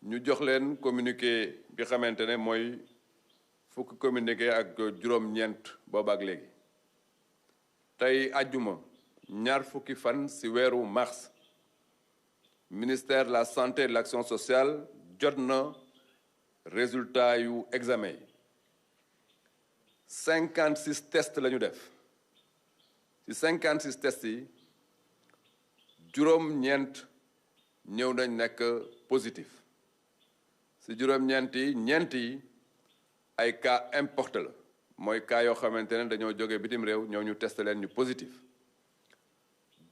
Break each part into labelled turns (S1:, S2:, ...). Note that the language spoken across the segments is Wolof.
S1: ñu jox leen communiqué bi xamante ne mooy fukki communiqué ak juróom-ñeent boobaak léegi tey àjjuma ñaar fukki fan ci weeru mars ministère de la santé et de l'action sociale jot na résultat yu examen yi 56 tests la ñu def ci 56 tests yi juróom-ñeent ñëw nañ nekk positif ci juróom-ñeent yi ñeent yi ay cas importé la mooy cas yoo xamante ne dañoo jóge bitim réew ñoo ñu testé leen ñu positif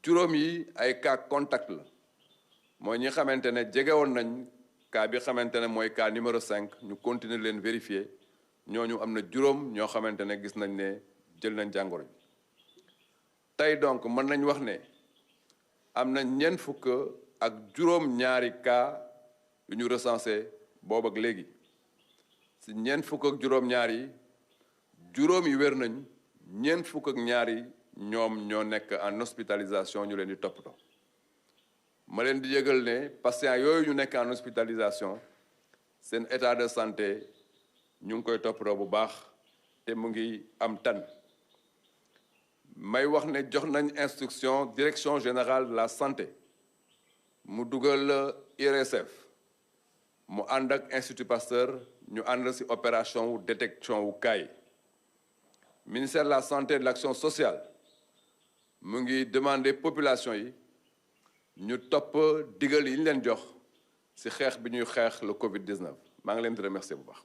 S1: juróom yi ay cas contact la mooy ñi xamante ne jege woon nañ cas bi xamante ne mooy cas numéro 5 ñu continuer leen vérifier ñooñu am na juróom ñoo xamante ne gis nañ ne jël nañ jàngoro ji tey donc mën nañ wax ne am na ñeent fukk ak juróom-ñaari cas yu ñu recensé boobu ak léegi si ñeent fukk ak juróom-ñaar yi juróom yi wér nañ ñeent fukk ak ñaar yi ñoom ñoo nekk en hospitalisation ñu leen di toppatoo ma leen di yëgal ne patient yooyu ñu nekk en hospitalisation seen état de santé ñu ngi koy toppatoo bu baax te mu ngi am tan may wax ne jox nañ instruction direction générale de la santé mu dugal IRSF mu ànd ak Institut Pasteur ñu ànd ci opération wu détection wu cas yi ministère de la santé et de l'action sociale mu ngi demander population yi ñu topp digal yi ñu leen jox ci xeex bi ñuy xeex le Covid-19 maa ngi leen di remercier bu baax.